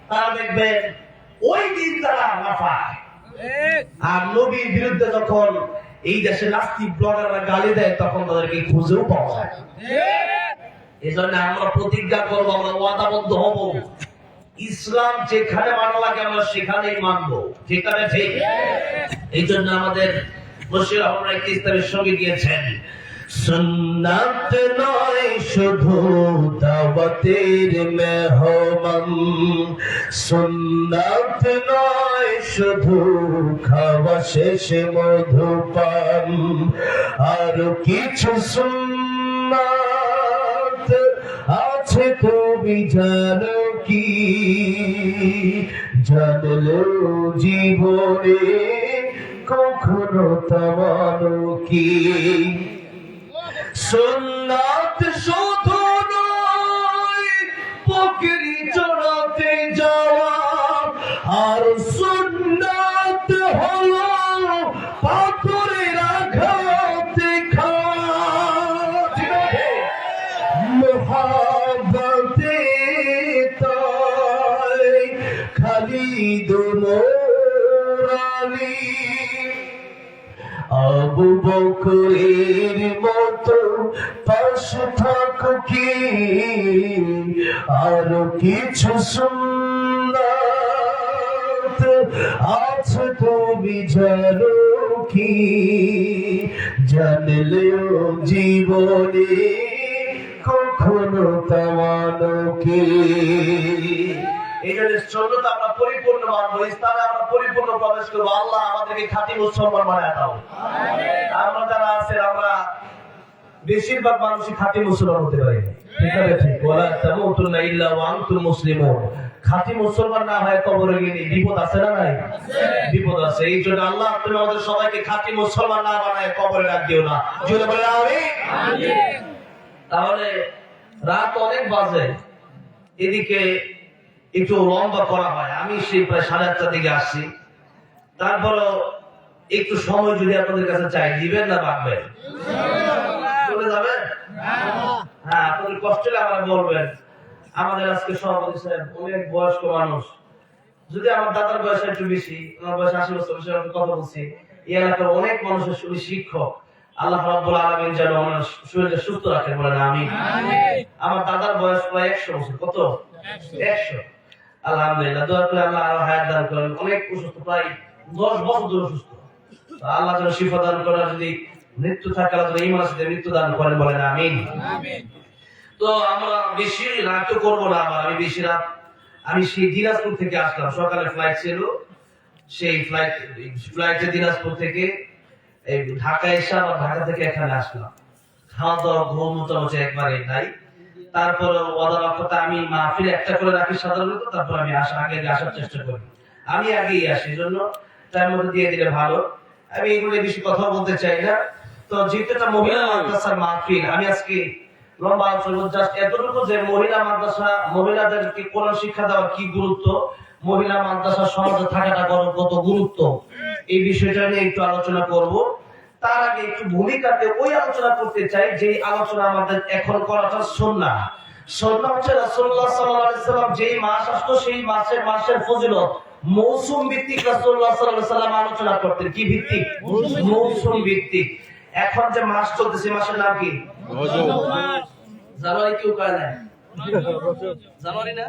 তারা দেখবেন ওই দিন তারা লাফায়। আর নবীর বিরুদ্ধে যখন এই দেশে নাস্তিক ব্লগাররা গালি দেয় তখন তাদেরকে খুঁজেও পাওয়া যায়। এই জন্য আমরা প্রতিজ্ঞা করবো, আমরা ওয়াদাবদ্ধ হব, ইসলাম যেখানে মানা লাগে আমরা সেখানেই মানবো, যেখানে ঠিক। এই জন্য আমাদের বশির আহমদ একটি ইসলামের সঙ্গে গিয়েছেন, সুন্নাত নয় শুধু দাওয়াতের মেহমান, সুন্নাত নয় শুধু খাওয়া শেষে মধুপান, আর কিছু সুন্নাত আছে তুমি জানো কি, জানলেও জীবনে কখনো তামানো কি। সুন্নাত শুধু নয় বকরি চড়াতে যাওয়া, আর সুন্নাত হলো পাথরের আঘাতে খাওয়া। মোহাব্বতে তাই খালিদ মোরালি আবু বকরের মতো পাশে থাকো কি, আর কিছু সুন্নাত আছে তুমি জানো কি, জানলেও জীবনে কখনো তামানো কি। এই জন্য সুন্নাত আমরা পরিপূর্ণ মানবো, ইসলামে আমরা পরিপূর্ণ প্রবেশ করবো। আল্লাহ আমাদেরকে খাঁটি মুসলমান বানায় দাও। আমরা যারা আছেন আমরা বেশিরভাগ মানুষই খাঁটি মুসলমান হতে পারি, ঠিক আছে? ঠিক। ওয়ালা তামুতুন্না ইল্লা ওয়া আনতুম মুসলিমুন। খাঁটি মুসলমান না হয় কবরে গেলে বিপদ আছে না নাই? বিপদ আছে। এই জন্য আল্লাহ তুমি আমাদের সবাইকে খাঁটি মুসলমান না বানায় কবরে রাখিও না। জোরে বলে আমিন। তাহলে রাত অনেক বাজে, এদিকে একটু লম্বা করা হয়। আমি সেই প্রায় 8:30টার দিকে আসছি। তারপরও একটু সময় যদি আপনাদের কাছে চাই, দিবেন না বাঁকবেন? চলে যাবেন? হ্যাঁ, আপনাদের কষ্ট হলে আমরা বলবেন। আমাদের আজকে সভাপতি সাহেব অনেক বয়স্ক মানুষ, যদি আমার দাদার বয়স একটু বেশি, আমার বয়স 80 বছর বেশি, আমি কথা বলছি, এই এলাকার অনেক মানুষের শুধু শিক্ষক। আল্লাহ রাব্বুল আলামিন যেন আমার শরীরটা সুস্থ রাখেন, বলেন আমিন। আমার দাদার বয়স প্রায় 100 বছর। কত? 100। আলহামদুলিল্লাহ, দোয়া করে আল্লাহ আরো হায়াত দান করেন। অনেক অসুস্থ, প্রায় 10 বছর ধরে অসুস্থ। আল্লাহ যেন শিফা দান করেন, যদি মৃত্যু থাকে আল্লাহ যেন ঈমানের সাথে মৃত্যু দান করেন, বলেন আমিন। তো আমরা বেশি রাত করবো না। আমি বেশি রাত, আমি সেই দিনাজপুর থেকে আসলাম, সকালে ফ্লাইট ছিল, সেই ফ্লাইটে দিনাজপুর থেকে এই ঢাকা এসে আবার ঢাকা থেকে এখানে আসলাম। খাওয়া দাওয়া ঘুম মোটামুটি একবারে নাই। তারপর ওয়াদা আমি মাহফিল একটা করে রাখি সাধারণত, তারপর আমি আগে আসার চেষ্টা করি। আমি আগেই আসি, এই জন্য টাইম মতো দিয়ে দিলে ভালো। আমি এগুলো বেশি কথা বলতে চাই না। তো যেহেতু একটা মহিলা মাদ্রাসার মাহফিল, আমি আজকে লম্বা আলোচনা জাস্ট এতটুকু যে মহিলা মাদ্রাসা, মহিলাদেরকে কোরআন শিক্ষা দেওয়ার কি গুরুত্ব, মহিলা মাদ্রাসা সমাজে থাকাটা কত গুরুত্ব, এই বিষয়টা নিয়ে একটু আলোচনা করব। তার আগে একটু ভূমিকাতে ওই আলোচনা করতে চাই যে আলোচনা আমাদের এখন করাটা সুন্নাহ। সুন্নাহ হচ্ছে রাসূলুল্লাহ সাল্লাল্লাহু আলাইহি ওয়াসাল্লাম যেই মাস আসতো সেই মাসের ফজিলত মৌসুম ভিত্তিক রাসূলুল্লাহ সাল্লাল্লাহু আলাইহি ওয়াসাল্লাম আলোচনা করতেন। কি ভিত্তিক? মৌসুম ভিত্তিক। এখন যে মাস চলতেছে, মাসের নাম কি? জানুয়ারি। কেউ কয় না জানুয়ারি না?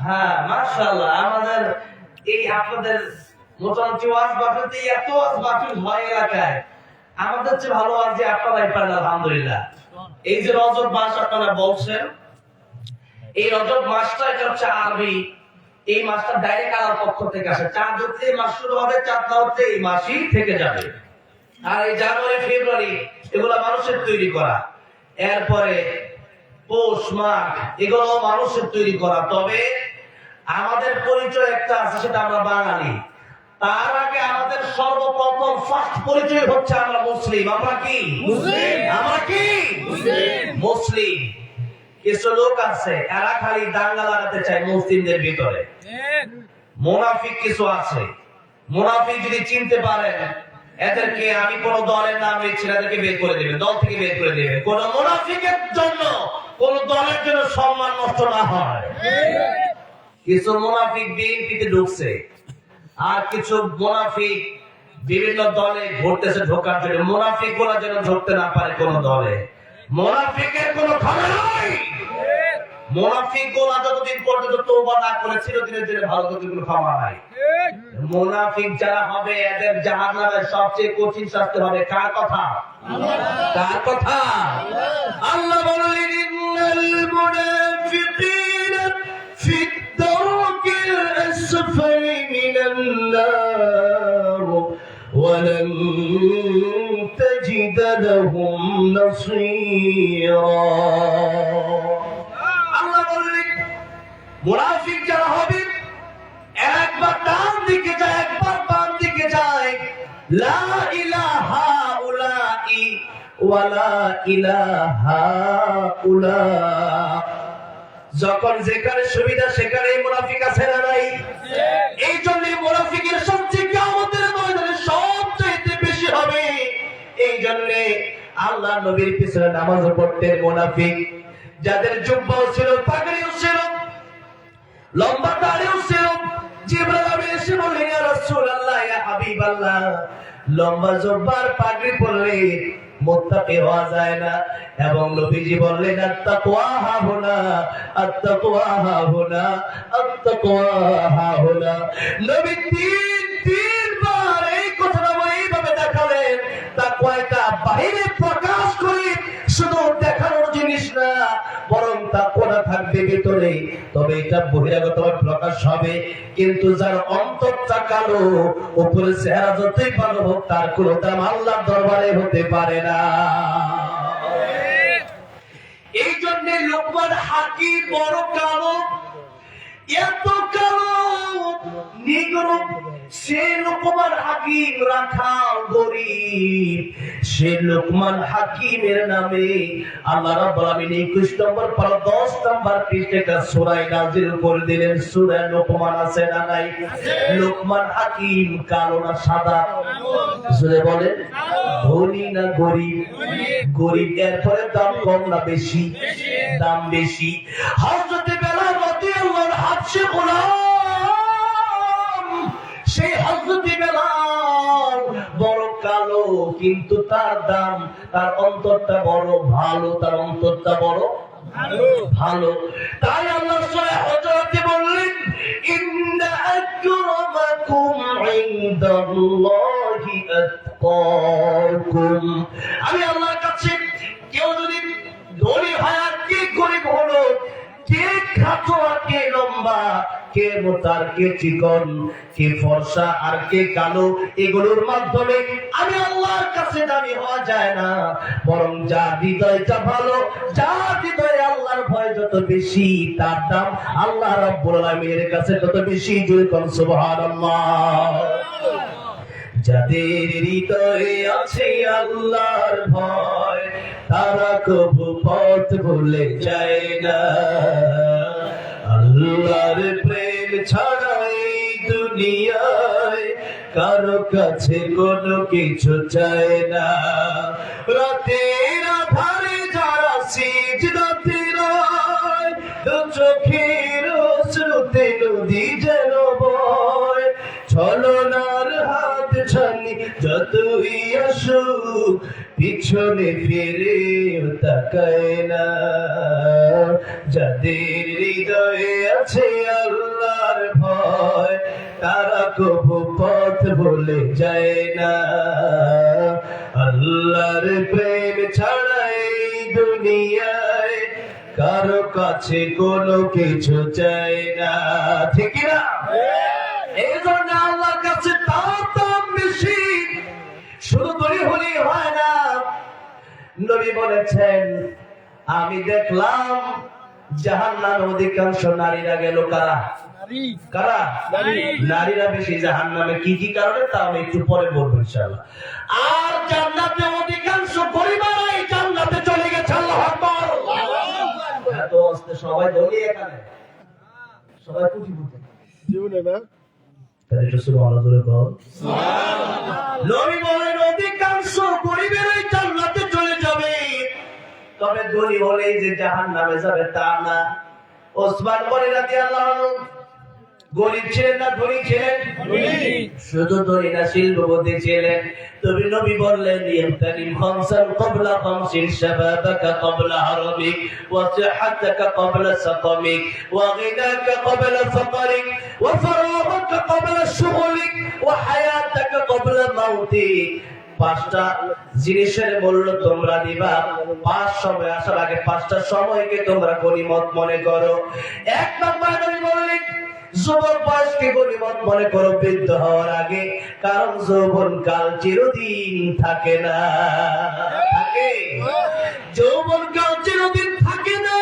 হ্যাঁ, মাশাআল্লাহ। আমাদের এই আপনাদের মোটামুটি ওয়াজ মাহফিলতে এত ওয়াজ মাহফিল হয় এলাকায়, আমাদের চেয়ে ভালো ওয়াজ যে আপনারাই পারেন, আলহামদুলিল্লাহ। এই যে রজব মাস আপনারা বলছেন, এই রজব মাসটা এটা হচ্ছে আরবি। এই মাসটা ডাইরেক্ট আল্লাহর পক্ষ থেকে আসে। চাঁদ হচ্ছে এই মাস শুরু হবে, চাঁদটা হচ্ছে এই মাসই থেকে যাবে। আর এই জানুয়ারি ফেব্রুয়ারি এগুলো মানুষের তৈরি করা, এরপরে পৌষ মাঘ এগুলো মানুষের তৈরি করা। তবে আমাদের পরিচয় একটা আছে, সেটা আমরা বাঙালি। তার আগে আমাদের সর্বপ্রথম ফার্স্ট পরিচয় হচ্ছে আমরা মুসলিম। আমরা কি মুসলিম? আমরা কি মুসলিম? কিছু লোক আছে এরা খালি দাঙ্গা লাগাতে চায় মুসলিমদের ভিতরে। মুনাফিক কিছু আছে, মুনাফিক যদি চিনতে পারেন এদেরকে, আমি কোন দলের নাম নিচ্ছি না, এদেরকে বের করে দেবে, দল থেকে বের করে দেবে। কোন মুনাফিকের জন্য কোন দলের জন্য সম্মান নষ্ট না হয়। কিছু মুনাফিক বিএনপিতে ঢুকছে, আর কিছু মুনাফিক বিভিন্ন দলে ঘুরতেছে ঢোকার জন্য। মুনাফিক গুলা যেন ঢুকতে না পারে কোন দলে। মুনাফিকের কোনো খবর নাই। মুনাফিক গুলা যতদিন পর্যন্ত তওবা না করে চিরদিনের জন্য ভালো কোনো ক্ষমা নাই। মুনাফিক যারা হবে এদের জাহান্নামের সবচেয়ে কঠিন শাস্তি হবে। কার কথা? কার কথা? আল্লাহ বলেন ইন্নাল মুনাফিকিনা ফিদ দারকিল আসফালি মিনান নার ওয়া লান তাজিদ লাহুম নাসীরা। আল্লাহ বলেন মুনাফিক যারা হবে একবার ডান দিকে যায়, একবার বাম দিকে যায়। লা ইলাহা উলাই ওয়া লা ইলাহা উলা। যখন যেখানে সুবিধা সেখানে মুনাফিক আছে না নাই? এই জন্য মুনাফিকের সবচেয়ে কিয়ামতের ময়দানে সবচেয়ে বেশি হবে। এই জন্য আল্লাহ নবীর পিছনে নামাজ পড়তেন মুনাফিক, যাদের জুব্বাও ছিল, পাগড়িও ছিল, লম্বা দাড়িও ছিল। জিবরাইল আমিন এসে বললেন ইয়া রাসূলুল্লাহ, ইয়া হাবিবাল্লাহ, লম্বা জুব্বার পাগড়ি পরলে মুত্তাকি হওয়া যায় না। এবং নবীজি বললেন আত-তাকওয়া হাহুনা, আত-তাকওয়া হাহুনা, আত-তাকওয়া হাহুনা। নবী তিনবার এই কথাটা এইভাবে দেখালেন। তাকওয়াটা বাহিরে প্রকাশ করে শুধু দেখানোর জিনিস না, বরং তাকওয়া থাকবে ভিতরে, তবে এটা বহিরাগতভাবে প্রকাশ হবে। কিন্তু যার অন্তরটা কালো, উপরে চেহারা যতই ভালো হোক, তার কোনো দাম আল্লাহর দরবারে হতে পারে না। এই জন্য লোকমান হাকিম বড় কালো, এত কালো নিগ্রো। সে লোকমান হাকিম রাখাল গরিব। সে লোকমান হাকিমের নামে আল্লাহ রাব্বুল আলামিন 21 নম্বর পারা 10 নম্বর পৃষ্ঠাে একটা সূরা নাযিল করে দিলেন। সূরা লোকমান আছে না নাই? লোকমান হাকিম কালো না সাদা? জোরে বলেন, ধনী না গরিব? গরিব। এরপরে দাম কম না বেশি? দাম বেশি। হযরত বেলাল রাদিয়াল্লাহু হাবশী গোলাম, সেই হযরত বেলাল বড় কালো, কিন্তু তার দাম, তার অন্তরটা বড় ভালো, তার অন্তরটা বড় ভালো। তাই আল্লাহ সূরা হুজুরাতে বললেন ইন্না আকরামাকুম ইনদাল্লাহি আতকাকুম। আমি আল্লাহর কাছে কেউ যদি ধনী হয় আর কে গরিব হলো, কে খাটো আর কে লম্বা, কে মোটা আর কে চিকন, কে ফর্সা আর কে কালো, এগুলোর মাধ্যমে আমি আল্লাহর কাছে দামি হওয়া যায় না। বরং যার হৃদয়টা ভালো, যার হৃদয়ে আল্লাহর ভয় যত বেশি, তার দাম আল্লাহ রাব্বুল আলামিনের কাছে তত বেশি। জোরে কোন সুবহানাল্লাহ। যাদের হৃদয়ে আছে আল্লাহর ভয়, তারা কবু পথ ভুলে যায় না। আল্লাহর প্রেম ছাড়া এই দুনিয়ায় কারো কাছে কোনো কিছু চায় না। রাতের আধারে যারা সিজদাতে রয়, দু চোখের অশ্রুতে নদী যেন বয়। ছলনার হাত ছানি যতই আসুক, পিছনে ফিরে তাকায় না। যাদের হৃদয়ে আছে আল্লাহর ভয়, তারা কবু পথ ভুলে যায় না। আল্লাহর প্রেম ছাড়া এই দুনিয়ায় কারো কাছে কোনো কিছু চাই না। ঠিক না? এই জন্য আল্লাহর কাছে তার দাম বেশি। শুধু ধনী হলেই হয় না। নবী বলেছেন আমি দেখলাম জাহান্নামে অধিকাংশ নারীরা গেল। কারা? কারা? নারীরা বেশি জাহান্নামে। কি কি কারণে তা আমি একটু পরে বলবো ইনশাআল্লাহ। আর জান্নাতে অধিকাংশ পরিবারই জান্নাতে চলে গেছে। আল্লাহু আকবার। এত আস্তে সবাই ধনী, এখানে সবাই কোটিপতি জীবনে না। তাই একটু সুবহানাল্লাহ বলে বল। সুবহানাল্লাহ। নবী বলেন অধিকাংশ পরিবারই জান্নাতে চলে যাবে, তবে ধনী হলেই যে জাহান্নামে যাবে তা না। ওসমান গনি রাদিয়াল্লাহু আনহু গরিব ছিলেন না ধনী ছিলেন? শুধু ধনী না, শিল্পপতি ছিলেন। তবে নবী বললেন ইমতানিম খামসান ক্বাবলা খামসিন শাবাবাকা ক্বাবলা হারামিক ওয়া সিহহাতাকা ক্বাবলা সাকামিক ওয়া গিনাকা ক্বাবলা ফাকরিক ওয়া ফারাগাকা ক্বাবলা শুগলিক ওয়া হায়াতাকা ক্বাবলা মাউতিক। পাঁচটা জিনিসের মূল্য তোমরা দিবা, পাঁচ সময় আসার আগে পাঁচটা সময়কে তোমরা গনিমত মনে করো। এক নম্বর নবী বললেন যুবক বয়সকে গনিমত মনে করো বৃদ্ধ হওয়ার আগে, কারণ যৌবন কাল চিরদিন থাকে না। থাকে? যৌবন কাল চিরদিন থাকে না।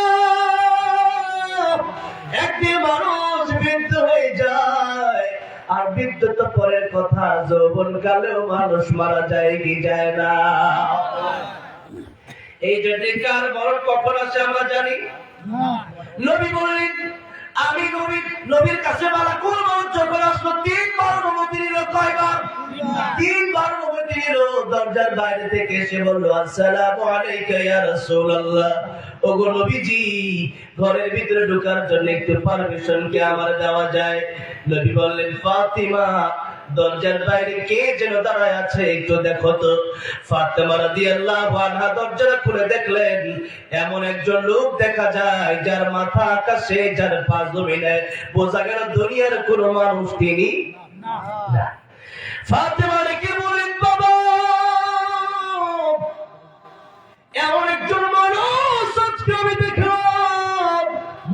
একদিন মানুষ বৃদ্ধ হয়ে যায়, আর বৃদ্ধ তো পরের কথা, যৌবন কালেও মানুষ মারা যায় কি যায় না? এই জন্য কার মরণ কখন আসে আমরা জানি। নবী বললেন আমি নবীর কাছে মালাকুল মউত যখন আসলো তিনবার অনুমতি নিল। কয়বার? তিনবার অনুমতি নিল। দরজার বাইরে থেকে এসে বলল আসসালামু আলাইকা ইয়া রাসূলুল্লাহ। ওগো নবীজি, ঘরের ভিতরে ঢোকার জন্য একটু পারমিশন কি আমার দেওয়া যায়? নবী বললেন ফাতিমা, দরজার বাইরে কে যেন দাঁড়ায় আছে একটু দেখো তো। ফাতেমা রাদিয়াল্লাহু আনহা দরজা খুলে দেখলেন এমন একজন লোক দেখা যায় যার মাথা আকাশে, যার পা জমিনে। বোঝা গেল দুনিয়ার কোনো মানুষ তিনি না। ফাতেমা রেখে বলেন বাবা, এমন একজন মানুষ আজকে আমি দেখলাম।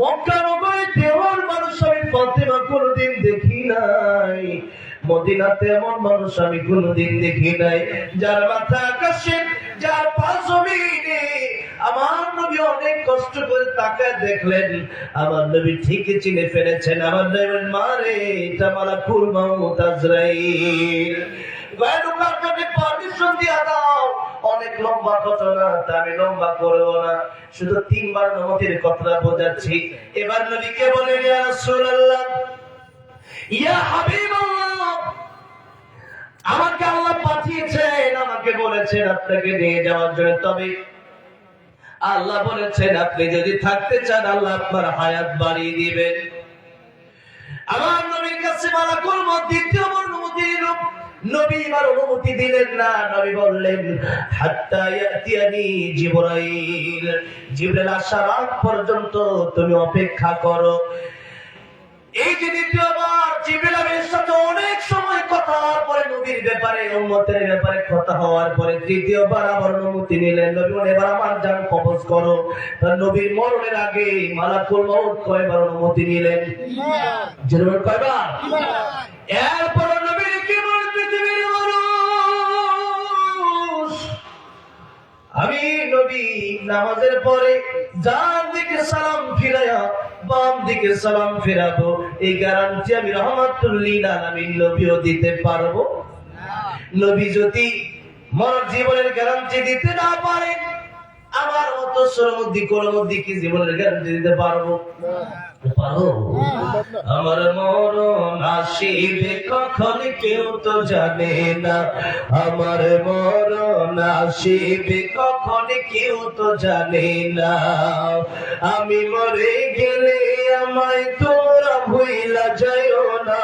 মক্কা নগরীতে এমন মানুষ আমি ফাতেমা কোনোদিন দেখি নাই। মদিনাতে এমন মানুষ আমি কোনোদিন দেখি নাই, যার মাথা আকাশে, যার পা জমিনে। আমার নবী অনেক কষ্ট করে তাকায় দেখলেন, আমার নবী ঠিকই চিনে ফেলেছেন। আমার নবীর মারে, এটা মালাকুল মউত আজরাইল। গায়রুকার জন্য পারমিশন দিয়া দাও। অনেক লম্বা ঘটনা, তা আমি লম্বা করব না, শুধু তিনবার অনুমতির কথা বোঝাচ্ছি। এবার নবীকে বলেন ইয়া রাসূলুল্লাহ, ইয়া হাবিবাল্লাহ, আমাকে আল্লাহ পাঠিয়েছেন, আমাকে বলেছেন আপনাকে নিয়ে যাওয়ার জন্য। তবে আল্লাহ বলেছেন আপনি যদি থাকতে চান আল্লাহ আপনার হায়াত বাড়িয়ে দিবেন। আমার নবীর কাছে মালাকুল মউত দ্বিতীয় অনুমতি নিল। নবী এবার অনুমতি দিলেন না। নবী বললেন হাত্তা ইয়াতিয়ানি জিবরাইল, জিবরাইল আসার আগ পর্যন্ত তুমি অপেক্ষা করো। এই যে দ্বিতীয়বার জিবরাইল আলাইহিস সাথে অনেক সময় কথা হওয়ার পরে, নবীর ব্যাপারে, উম্মতের ব্যাপারে কথা হওয়ার পরে তৃতীয়বার আবার অনুমতি নিলেন। নবী বলেন এবার আমার জান কবজ করো। তার নবীর মরণের আগে মালাকুল মউত কয়বার অনুমতি নিলেন? জরুর কয়বার? এরপর নবী কি বলেন পৃথিবীর মানুষ, আমি নবী নামাজের পরে যার দিকে সালাম ফিরায়া বাম দিকে সালাম ফিরাবো, এই গ্যারান্টি আমি রাহমাতুল লিল আলামিন নবীও দিতে পারবো না। নবী যদি মর জীবনের গ্যারান্টি দিতে না পারে, আমার মতো সরমুদ্দি করমুদ্দি কি জীবনের গ্যারান্টি দিতে পারবো? পারবো? আমার মরণ আসিবে কখন কেউ তো জানে না। আমার মরণ আসিবে কখন কেউ তো জানে না। আমি মরে গেলে আমায় তোমরা ভুইলা যাইও না।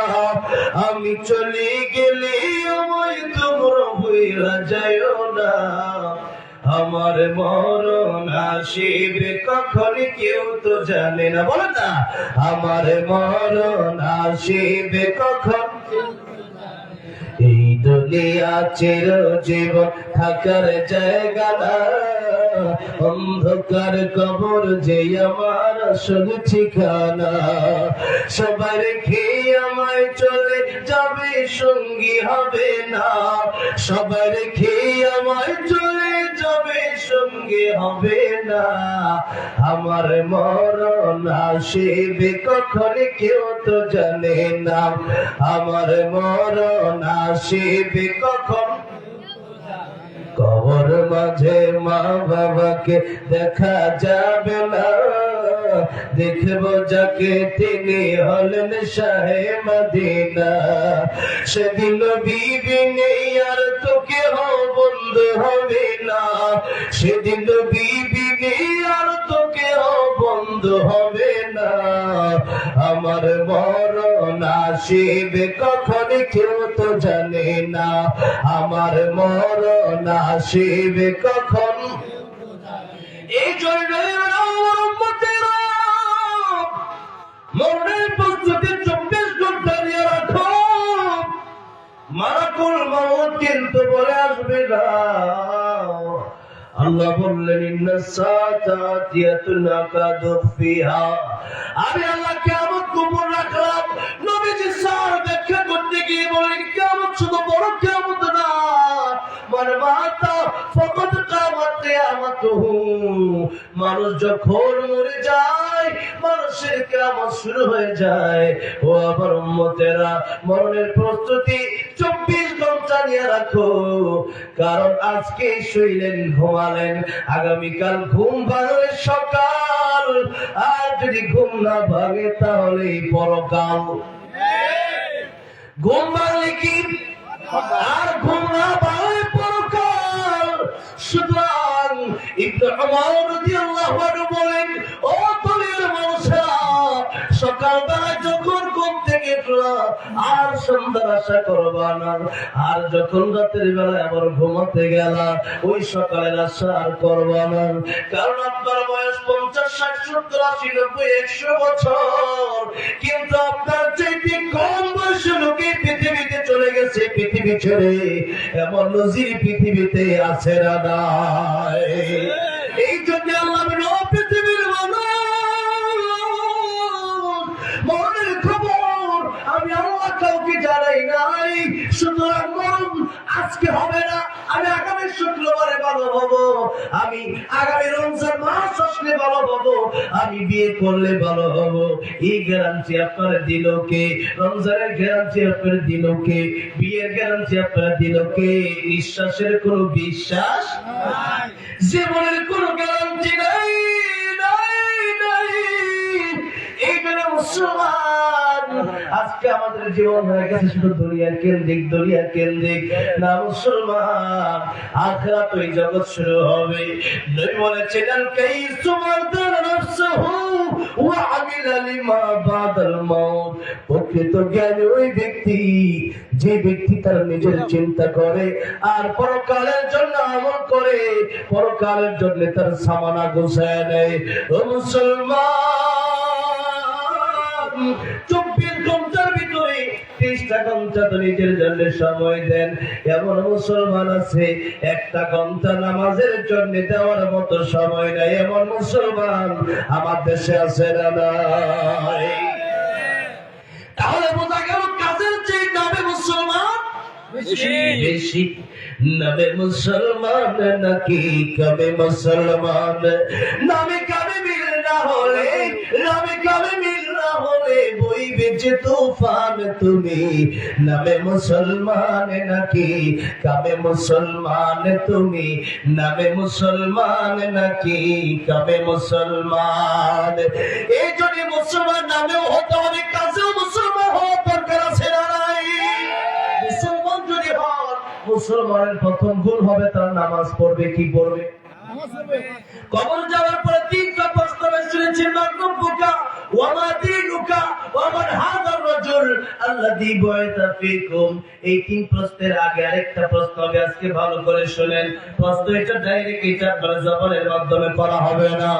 আমি চলে গেলে আমায় তোমরা ভুইলা যাইও না। আমার মরণ আসিবে কখন কেউ তো জানে না। বলেন না, আমার মরণ আসিবে কখন। এই দুনিয়া চিরজীবন থাকার জায়গা না, অন্ধকার কবর যে আমার আসল ঠিকানা। সবাই রেখে আমায় চলে যাবে, সঙ্গী হবে না। সবাই রেখে আমায় চলে যাবে, সঙ্গী হবে না। আমার মরণ আসিবে কখন কেউ তো জানে না। আমার মরণ আসিবে কখন। কবর মাঝে মা বাবাকে দেখা যাবে না। দেখব যাকে তিনি হলেন শাহে মদিনা। সেদিন বিবি নেই আর তো কেহ বন্ধু হবে না, সেদিন বিবি নেই আর তো কেহ বন্ধু হবে না। আমার মরণ আসিবে কখন কেউ তো জানে না, আমার মরণ আসিবে কখন। এই জন্য মরণের প্রস্তুতি 24 ঘন্টা নিয়ে রাখো। মালাকুল মউত কিন্তু বলে আসবে না। আল্লাহ বললেন ইন্নাস সাআতা আতিয়াতুন আকাদু ফিহা। আমি আল্লাহ কিয়ামত গোপন রাখলাম। নবীজি সার ব্যাখ্যা করতে গিয়ে বলেন কিয়ামত শুধু বড় কিয়ামত না, মানে মাতা ফাকাদ কামাত কিয়ামাতুহু। মানুষ যখন মরে যায় মানুষের কিয়ামত শুরু হয়ে যায়। ও আমার উম্মতেরা, মরণের প্রস্তুতি 24 ঘন্টা নিয়ে রাখো। কারণ আজকে শুইলেন ঘুমালেন, আগামীকাল ঘুম ভাঙলে সকাল, আর যদি ঘুম না ভাঙে তাহলে পরকাল। ঘুম ভাঙলে কি আর ঘুম না ভাঙলে পরকাল। সুতরাং ইবনে উমর রাদিয়াল্লাহু আনহু বলেন, ও দুনিয়ার মানুষেরা, সকালবেলা যখন ঘুম থেকে উঠলা আর সন্ধ্যার আশা করবা না, আর যখন রাতের বেলায় আবার ঘুমাতে গেলা ওই সকালের আশা আর করবা না। কারণ আপনার বয়স 50, 60, 70, 80, 90, 100 বছর, কিন্তু আপনার চাইতে কম বয়সী লোকে পৃথিবীতে চলে গেছে পৃথিবী ছেড়ে। এমন নজির পৃথিবীতে আছে না নাই। এই জন্য আল্লাহ পৃথিবীর মানুষ মরণের খবর আমি আল্লাহ কাউকে জানাই নাই। সুতরাং মরণ আজকে হবে না, আমি আগামী শুক্রবারে ভালো হবো, আমি আগামী রমজান মাস আসলে ভালো হবো, আমি বিয়ে করলে ভালো হবো। এই গ্যারান্টি আপনার দিল কে? রমজানের গ্যারান্টি আপনার দিল কে? বিয়ের গ্যারান্টি আপনার দিল কে? নিঃশ্বাসের কোনো বিশ্বাস নাই, জীবনের কোনো গ্যারান্টি নাই, নাই, নাই। এই জন্য মুসলমান আজকে আমাদের জীবন হয়ে গেছে শুধু দুনিয়া কেন্দ্রিক, দুনিয়া কেন্দ্রিক না মুসলমান। আখিরাত ওই জগৎ শুরু হবে। নবী বলেছেন আল কাইসু মারদান নাফসুহু ওয়া আমিলা লিমা বাদাল মাউত। প্রকৃত জ্ঞানী ওই ব্যক্তি যে ব্যক্তি তার নিজের চিন্তা করে আর পরকালের জন্য আমল করে, পরকালের জন্য তার সামানা গোছায় নেয়। ও মুসলমান, 24 ঘন্টার ভিতরে 30টা ঘন্টা তো নিজের জন্য সময় দেন। এমন মুসলমান আছে 1টা ঘন্টা নামাজের জন্য দেওয়ার মতো সময় নাই। এমন মুসলমান আমার দেশে আছে না নাই? তাহলে বোঝা গেল কাজের চেয়ে নামে মুসলমান বেশি। নামে মুসলমান নাকি কামে মুসলমান? নামে কামে মিল না হলে, নামে কামে মিল না হলে বইবে যে তুফান তুমি। নামে মুসলমান নাকি কামে মুসলমান তুমি? নামে মুসলমান নাকি কামে মুসলমান? এই জন্য মুসলমান নামেও হতে হবে, কাজেও মুসলমান হওয়ার দরকার আছে না নাই? মুসলমান যদি হন, মুসলমানের প্রথম গুণ হবে তার নামাজ পড়বে। কি পড়বে? কবর যাওয়ার পরে 3টা প্রশ্ন শুনেছি, মান রব্বুকা ওয়া মা দীনুকা ওয়া মান হাযার রাজুল আল্লাযী বুইসা ফীকুম। এই 3 প্রশ্নের আগে আরেকটা প্রশ্ন হবে, আজকে ভালো করে শুনেন। প্রশ্ন এটা ডাইরেক্ট এটা আপনার জবানের মাধ্যমে করা হবে না।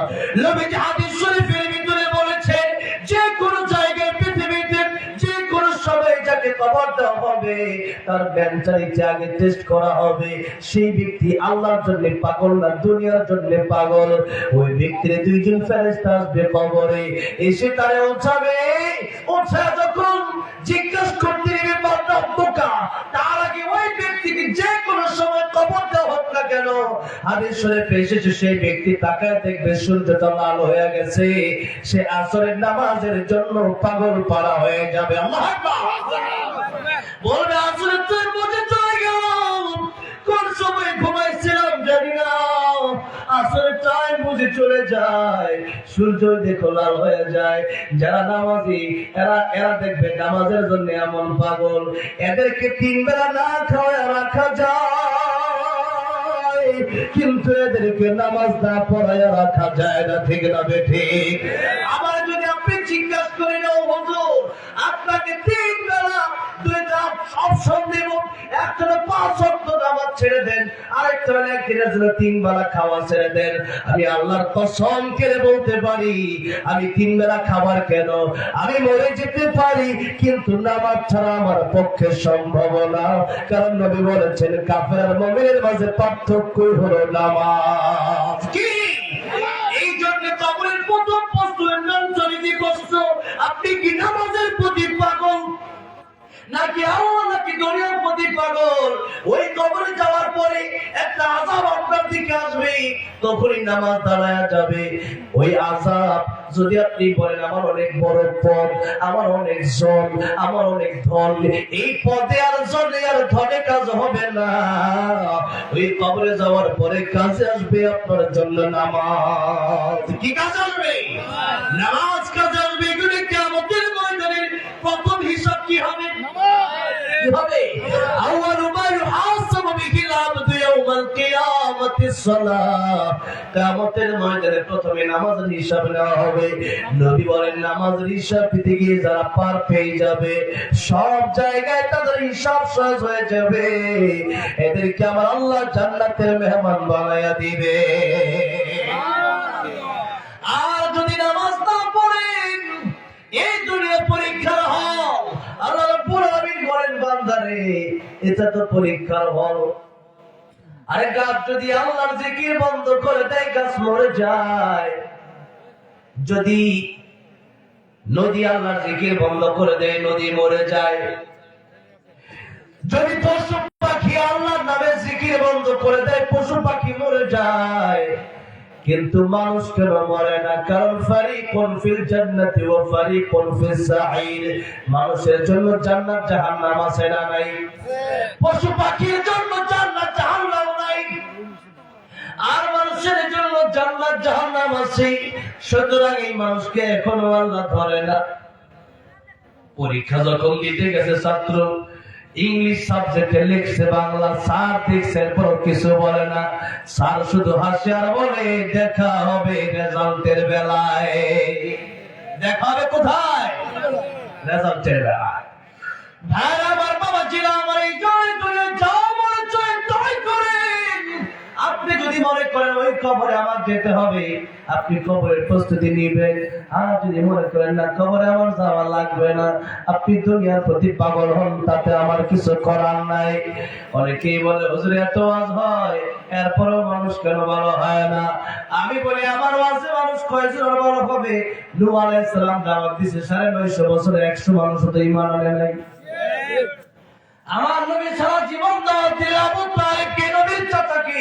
নবীজি হাদিস শরীফের ভিতরে বলেছেন যে কোন জায়গায় পৃথিবীতে যে কোন সময় যাকে কবর দেওয়া হবে তার মেন্টালিটি আগে টেস্ট করা হবে। সেই ব্যক্তি আল্লাহর জন্য পাগল না দুনিয়ার জন্য পাগল। ওই ব্যক্তির 2 জন ফেরেশতা আসবে কবরে, এসে তারে উঠাবে। উঠা যখন জিজ্ঞাসা করতে নেবে বান্দা বোকা, তার আগে ওই ব্যক্তিকে যে কোনো সময় কবর দেওয়া হোক না কেন, হাদিস শরীফে এসেছে সেই ব্যক্তি তাকায় দেখবে সূর্যটা লাল হয়ে গেছে, সে আসরের নামাজের জন্য পাগল পাড়া হয়ে যাবে। আল্লাহু আকবার বলবে আসরের তো মধ্যে চলে গেল, কোন সময় ঘুমাইছিলাম জানি না, আসরের টাইম যদি চলে যায়, সূর্য দেখো লাল হয়ে যায়। যারা নামাজি এরা দেখবে নামাজের জন্য এমন পাগল, এদেরকে 3 বেলা না খাওয়ায় রাখা যায়, কিন্তু এদেরকে নামাজ না পড়ায় রাখা যায় না। ঠিক না বেঠিক? আবার যদি আপনি জিজ্ঞাসা করে নাও, হুজুর আপনাকে 3 বেলা 2টা অপশন দেব, একটা 5 ওয়াক্ত নামাজ ছেড়ে দেন, আরেকটা হলো একদিনের জন্য 3 বেলা খাওয়া ছেড়ে দেন। আমি আল্লাহর কসম করে বলতে পারি, আমি 3 বেলা খাবার কেন, আমি মরে যেতে পারি, কিন্তু নামাজ ছাড়া আমার পক্ষে সম্ভব না। কারণ নবী বলেছেন, কাফের আর মুমিনের মাঝে পার্থক্যই হলো নামাজ। কি এই জন্য কবরের প্রথম প্রশ্ন নামচারিদি প্রশ্ন, আপনি কি নামাজের প্রতি পাগল নাকি আল্লাহ নাকি দুনিয়ার প্রতি পাগল? ওই কবরে যাওয়ার পরে একটা আযাব আপনার দিকে আসবে, তখনই নামাজ দাঁড়ায়া যাবে। ওই আযাব যদি আপনি বলেন আমার অনেক বড় পদ, আমার অনেক জন, আমার অনেক ধন, এই পদে আর জনে আর ধনে কাজ হবে না। ওই কবরে যাওয়ার পরে কাজে আসবে আপনার জন্য নামাজ। কি কাজ আসবে? নামাজ কাজে আসবে। এগুলি কিয়ামতের ময়দানের প্রথম হিসাব কি হবে? কি হবে? আউয়ালু মা ইউহাসাবু বিহিল আবদু ইয়াউমাল কিয়ামাতিস সালাহ। কিয়ামতের ময়দানে প্রথমে নামাজের হিসাব নেওয়া হবে। নবী বলেন, নামাজের হিসাব দিতে গিয়ে যারা পার পেয়ে যাবে, সব জায়গায় তাদের হিসাব সহজ হয়ে যাবে, এদেরকে আমার আল্লাহ জান্নাতের মেহমান বানায়া দিবে। আর যদি নামাজ না পড়েন, এই দুনিয়া পরীক্ষার হল। আল্লাহ রাব্বুল আলামিন বলেন, বান্দারে এটা তো পরীক্ষার হল। আরে গাছ যদি আল্লাহর জিকির বন্ধ করে দেয়, গাছ মরে যায়। যদি নদী আল্লাহর জিকির বন্ধ করে দেয়, নদী মরে যায়। যদি পশু পাখি আল্লাহর নামে জিকির বন্ধ করে দেয়, পশু পাখি মরে যায়। কিন্তু মানুষ কেন মরে না? কারণ ফারিকুন ফিল জান্নাতি ওয়া ফারিকুন ফিস সাঈর। মানুষের জন্য জান্নাত জাহান্নাম আছে না নাই? পশু পাখির জন্য জান্নাত জাহান্নাম নাই, আর মানুষের জন্য জান্নাত জাহান্নাম আছে। সুতরাং এই মানুষকে এখনো আল্লাহ ধরে না। পরীক্ষা যখন দিতে গেছে, ছাত্র ইংলিশ সাবজেক্টে লিখছে, বাংলা স্যার দেখছে, এরপর কিছু বলে না। স্যার শুধু হাসে আর বলে, দেখা হবে রেজাল্টের বেলায়। দেখা হবে কোথায়? রেজাল্টের বেলায়। ভাইরা আমার, বাবা জিরা আমার, এই জয় করে যাও মনে জয় জয় করেন। আপনি যদি মনে করেন ওই কবরে আমার যেতে হবে, আপনি কবরের প্রস্তুতি নিবেন। আর যদি মনে করেন না, কবরে আমার যাওয়া লাগবে না, আপনি দুনিয়ার প্রতি পাগল হন, তাতে আমার কিছু করার নাই। অনেকেই বলে, হুজুর এত ওয়াজ হয়, এরপরেও মানুষ কেন ভালো হয় না? আমি বলি, আমার ওয়াজে মানুষ কয়জন ভালো হবে? নূহ আলাইহিস সালাম দাওয়াত দিয়েছে 950 বছরে 100 মানুষ তো ঈমান আনে নাই। আমার নবী সারা জীবন দাওয়াত দিলেন, আবু তালেবকে, নবীর চাচাকে,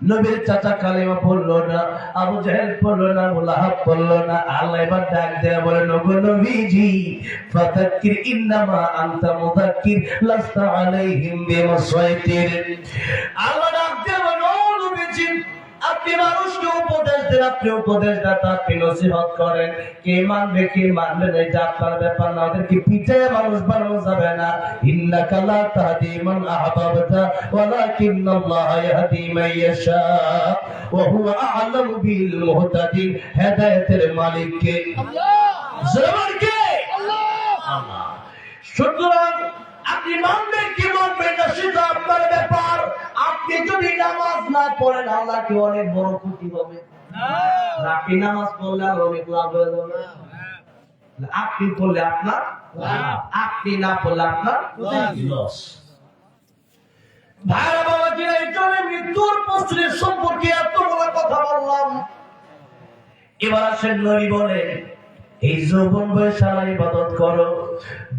নবীর চাচা কালেমা পড়লো না, আবু জাহেল পড়লো না, আবু লাহাব পড়লো না। আল্লাহ এবার ডাক দেয়া বলে, নগো নবীজি, ফাযাক্কির ইন্নামা আনতা মুযাক্কির লাস্তা আলাইহিম বিমুসাইতির। আল্লাহ ডাক দেয়া বলে, ও নবীজি, আপনি মানুষকে উপদেশ দেন, আপনি উপদেশ দাতা, আপনি নসিহত করেন। কে মানবে কে মানবে না এটা আপনার ব্যাপার না, ওদেরকে পিটায় মানুষ বানানো যাবে না। ইন্নাকা লা তাহদি মান আহবাবতা ওয়ালাকিন্নাল্লাহা ইয়াহদি মান ইয়াশা ওয়া হুয়া আ'লামু বিল মুহতাদিন। হেদায়েতের মালিক কে? আল্লাহ। জবান কে? আল্লাহ। আল্লাহ। সুতরাং আপনি মানবেন কি মানবেন না সেটা আপনার ব্যাপার। আপনি যদি নামাজ না পড়েন, আল্লাহ কি অনেক বড় ক্ষতি হবে? আপনি নামাজ পড়লে আর অনেক লাভ হয়ে যাবে। আপনি পড়লে আপনার লাভ, আপনি না পড়লে আপনার লস। ভাইরা বাবা জিরা, এই জন্য মৃত্যুর প্রশ্নের সম্পর্কে এত বড় কথা বললাম। এবার আসেন, নবী বলেন, এই যৌবন বয়সে আল্লাহর ইবাদত করো।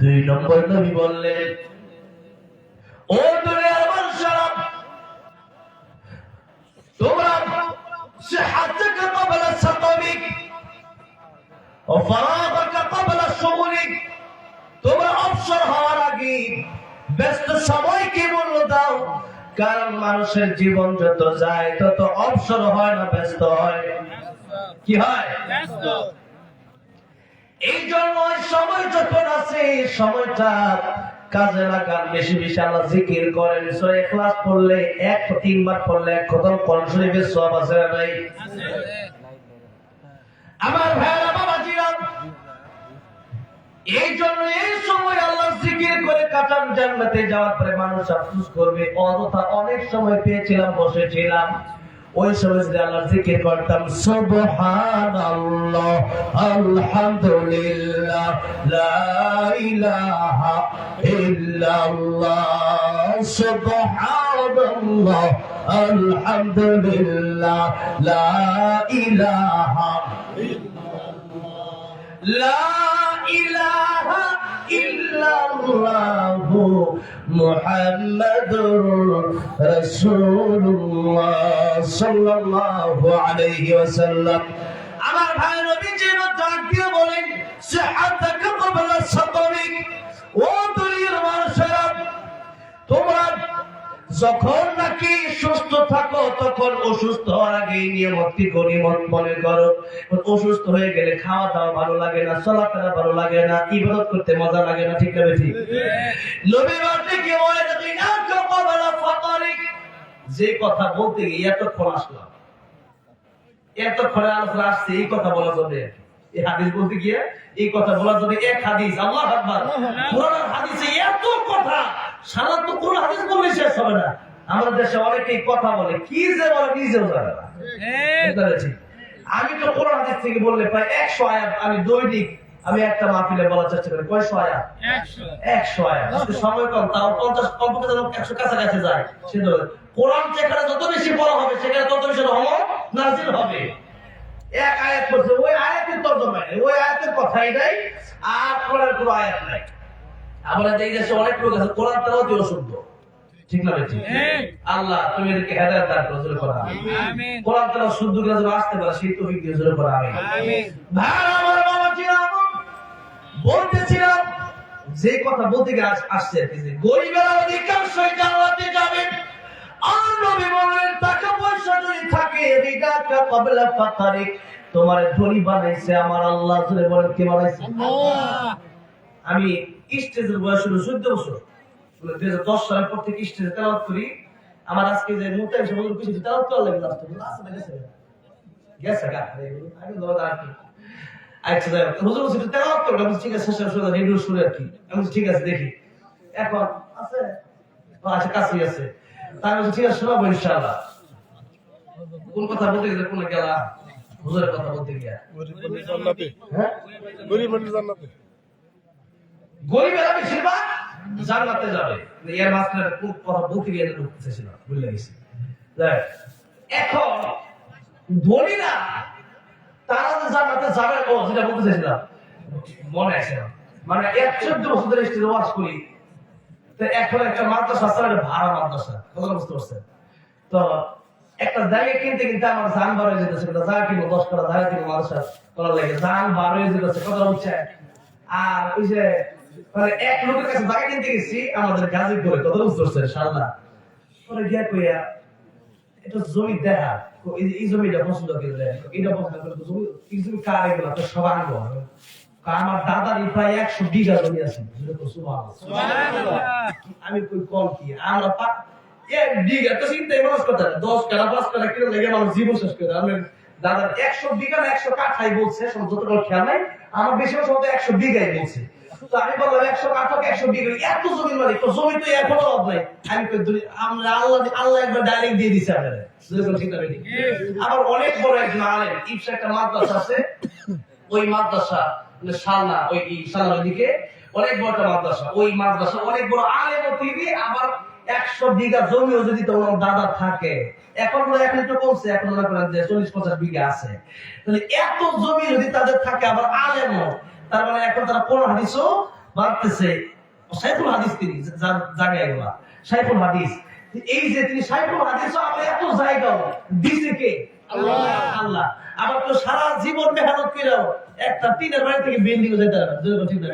2 নম্বর নবী বললেন, ও দুনিয়ার মানুষেরা, তোমরা সিহাতাকা ক্বাবলা সাকামিক ওয়া ফারাগাকা ক্বাবলা শুগুলিক, তোমরা অবসর হওয়ার আগে ব্যস্ত সময়কে মূল্য দাও, কারণ মানুষের জীবন যত যায় তত অবসর হয় না ব্যস্ত হয়, কি হয়? এই জন্য সময় যখন আছে সময়টা কাজে লাগান, বেশি বেশি আল্লাহ জিকির করেন। সূরা ইখলাস পড়লে 103 বার পড়লে 1 খতম কোরআন শরীফের সওয়াব আছে না নাই? আমার ভাইরা বাবাজিরা, এই জন্য এই সময় আল্লাহ জিকির করে কাটান। জান্নাতে যাওয়ার পরে মানুষ আফসোস করবে, অযথা অনেক সময় পেয়েছিলাম, বসেছিলাম, ওই সময় যদি আল্লাহ জিকির করতাম, সুবহানাল্লাহ, আলহামদুলিল্লাহ, লা ইলাহা ইল্লাল্লাহ, সুবহানাল্লাহ, আলহামদুলিল্লাহ, লা ইলাহা লা ইলাহা ইল্লাল্লাহু মুহাম্মাদুর রাসূলুল্লাহ সাল্লাল্লাহু আলাইহি ওয়াসাল্লাম। আমার ভাই নবীজি ডাক দিয়ে বলেন, সিহাতাকা ক্বাবলা সাকামিক, ও দুনিয়ার মানুষেরা, তোমরা যখন নাকি সুস্থ থাকো তখন অসুস্থ হওয়ার আগে নিয়মটি গনিমত মনে করো। অসুস্থ হয়ে গেলে খাওয়া দাওয়া ভালো লাগে না, চলাফেরা ভালো লাগে না, ইবাদত করতে মজা লাগে না, ঠিক না ঠিক? নবী বলতে কি বলে, যে কথা বলতে গিয়ে এতক্ষণ আসলাম, এতক্ষণে আলোচনা আসছে এই কথা বলার জন্য, এই হাদিস বলতে গিয়ে এই কথা বলার জন্য এক হাদিস, আল্লাহু আকবার, কোরআন হাদিসে এত কথা, সারা তো কোরআন হাদিস বললে শেষ হবে না। আমাদের দেশে অনেকেই কথা বলে, কি যে বলে নিজেও জানে না। আমি তো কোরআন হাদিস থেকে বললে প্রায় 100 আয়াত আমি দৈনিক আমি একটা মাহফিলে বলার চেষ্টা করি। কয়শো আয়াত? 100 আয়াত। সময় কম, তাও 50 কমপক্ষে 100 কাছাকাছি যায়। সেটা কোরআন যেখানে যত বেশি বলা হবে সেখানে তত বেশি রহমত নাযিল হবে। এক আয়াত পড়ছে, ওই আয়াতের তর্জমা নাই, ওই আয়াতের কথাই নাই, আর কোরআনের কোনো আয়াত নাই। আমরা এই দেশে অনেক লোক আছে কোরআন তেলাওয়াত অশুদ্ধ, ঠিক না বেশি? আল্লাহ তুমি এদেরকে হেদায়েত দান করো, জোরে করো আমিন। কোরআন তেলাওয়াত শুদ্ধ করে যেন আসতে পারে সেই তৌফিক দিয়ে, জোরে করো আমিন। ভাই আমার বাবা ছিলাম, বলতেছিলাম যে কথা বলতে গিয়ে আসছে, গরিবেরা অধিকাংশই জান্নাতে যাবে। আর নবী বলেন, টাকা পয়সা যদি থাকে, রিগাকা ক্বাবলা ফাকারিক, তোমার ধনী বানাইছে আমার আল্লাহ। জোরে বলেন, কে বানাইছে? আল্লাহ। আমি স্টেজের বয়স হলো 14 বছর, 2010 সালের পর থেকে স্টেজে তেলাওয়াত করি। আমার আজকে যে মুহূর্তে এসে বলুন কিছু তেলাওয়াত করা লাগে, আসতে বলে আসলে গেছে গেছে গা আমি ধরো আর কি আচ্ছা যাই হুজুর হুজুর তেলাওয়াত করব, আমি ঠিক আছে শেষ শুনে রেডিও শুনে আর কি, আমি ঠিক আছে দেখি এখন আছে, আচ্ছা কাছে আছে, তাই বলছি ঠিক আছে শোনাবো ইনশাআল্লাহ। কোন কথা বলতে গেলে কোন গেলা হুজুরের কথা বলতে গিয়া, গরিব মানুষ জান্নাতে, হ্যাঁ গরিব মানুষ জান্নাতে, গরিবেরা বেশিরভাগ জান্নাতে যাবে। এর মাঝখানে কোন কথা বলতে গিয়ে ঢুকতেছিল, ভুলে গেছি। এখন ধনীরা তারা যে জান্নাতে যাবে, ও যেটা বলতে চাইছিলাম মনে আছে না, মানে 14 বছর ধরে স্টেজে ওয়াজ করি, তো এখন একটা মাদ্রাসা আছে, ভাড়া মাদ্রাসা, কথা বুঝতে পারছেন তো? একটা জায়গা কিনতে কিনতে আমার জান বার হয়ে যেতেছে, জায়গা কিনবো 10 টাকা জায়গা কিনবো মাদ্রাসা করার লাগে, জান বার হয়ে যেতেছে, কথা হচ্ছে। আর ওই যে মানে এক লোকের কাছে জায়গা কিনতে গেছি আমাদের গাজী করে, কথা বুঝতে পারছেন সারলা, পরে গিয়া কইয়া এটা জমি দেখা, এই জমিটা পছন্দ করে, এটা পছন্দ করে, জমি এই জমি কার, এগুলো তো সব আনবো। আমার দাদার প্রায় 100 বিঘা জমি আছে, আমি কই কম কি আমরা 1 বিঘা তো চিন্তাই মানুষ কথা, 10 কাঠা 5 কাঠা কিলো লেগে মানুষ জীবন শেষ করে। আমি দাদার 100 বিঘা না 100 কাঠাই বলছে, যতটা খেয়াল নাই আমার, বেশিরভাগ সময় 100 বিঘাই বলছে। তো আমি বললাম 100 কাঠা 100 বিঘা, এত জমির মালিক, তো জমি তো এখনো অভাব নাই। আমি আমরা আল্লাহ একবার ডাইরেক্ট দিয়ে দিছে আমাদের, ঠিক না বেটি? আবার অনেক বড় একজন আলেম, ইপসা একটা মাদ্রাসা আছে, ওই মাদ্রাসা শালনা, ওই শালনার দিকে অনেক বড় একটা মাদ্রাসা, ওই মাদ্রাসা অনেক বড় আলেম তিনি, আবার 100 বিঘা জমিও যদি তোমার দাদা থাকে, এখন একটু কমছে, এখন মনে করেন যে 40-50 বিঘা আছে, তাহলে এত জমি যদি তাদের থাকে, আবার আলেমও, তার মানে এখন তারা কোন হাদিসও বাড়তেছে। সাইফুল হাদিস তিনি জায়গায় এগুলা, সাইফুল হাদিস, এই যে তিনি সাইফুল হাদিসও আবার এত জায়গাও দিছে কে? আল্লাহ। আল্লাহ। আমার তো সারা জীবন মেহনত করেও একটা টিনের বাড়ি থেকে বিল্ডিং যেতে পারে না, ঠিক না?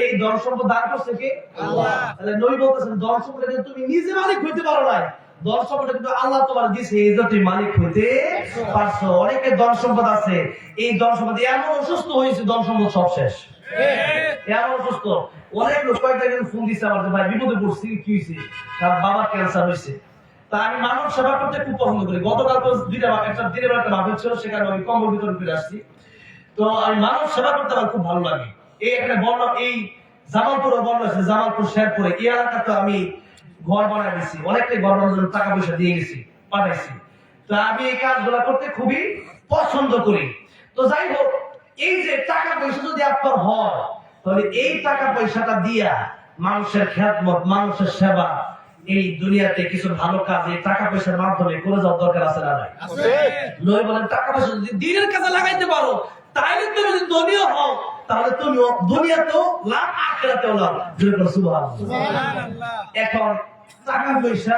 এই ধন সম্পদ দান করছে কে? আল্লাহ। তাহলে নবী বলতেছেন ধন সম্পদ তুমি নিজে মালিক হইতে পারো না, ধন সম্পদ কিন্তু আল্লাহ তোমার দিয়েছে, এই জন্য তুমি মালিক হইতে পারছো। অনেকে ধন সম্পদ আছে, এই ধন সম্পদ এমন অসুস্থ হয়েছে, ধন সম্পদ সব শেষ। এমন অসুস্থ অনেক লোক কয়েকটা ফোন দিচ্ছে আমার, ভাই বিপদে পড়ছি, কি হয়েছে? তার বাবার ক্যান্সার হয়েছে। তা আমি মানব সেবা করতে খুব পছন্দ করি। গতকাল তো দিনের একটা মাহফিল ছিল, সেখানে আমি কম্বল বিতরণ করে আসছি। তো আমি মানব সেবা করতে আমার খুব ভালো লাগে। এই একটা বললাম, এই জামালপুরে বললাম, জামালপুর শেরপুরে এই এলাকাতে আমি ঘর বানাই দিয়েছি, অনেকটাই ঘর বানানোর জন্য টাকা পয়সা দিয়ে গেছি, পাঠাইছি। তো আমি এই কাজগুলো করতে খুবই পছন্দ করি। তো যাই হোক, এই যে টাকা পয়সা যদি আপনার হয়, তাহলে এই টাকা পয়সাটা দিয়া মানুষের খেদমত, মানুষের সেবা, এই দুনিয়াতে কিছু ভালো কাজ এই টাকা পয়সার মাধ্যমে করে যাওয়ার দরকার আছে না নাই? নয় বলেন টাকা পয়সা যদি দিনের কাজে লাগাইতে পারো, তাহলে তুমি যদি ধনীও হও, তাহলে তুমি দুনিয়াতেও লাভ, আখিরাতেও লাভ। সুবহানাল্লাহ। এখন টাকা পয়সা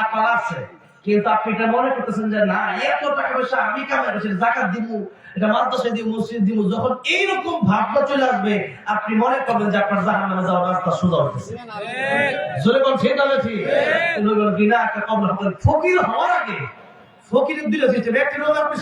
আপনার আছে, কিন্তু আপনি এটা মনে করতেছেন যে না, এত টাকা পয়সা আমি কামাই করছি, যাকাত দিব, এটা মাদ্রাসায় দিব, মসজিদ দিব। যখন এইরকম ভাবনা চলে আসবে, আপনি মনে করবেন যে আপনার জাহান্নামে যাওয়ার রাস্তা সোজা হচ্ছে। জোরে কোন ঠিক না ঠিক? নবী বলেন কিনা একটা কবর ফকির হওয়ার আগে, ফকিরের দিলে ব্যক্তির আপনি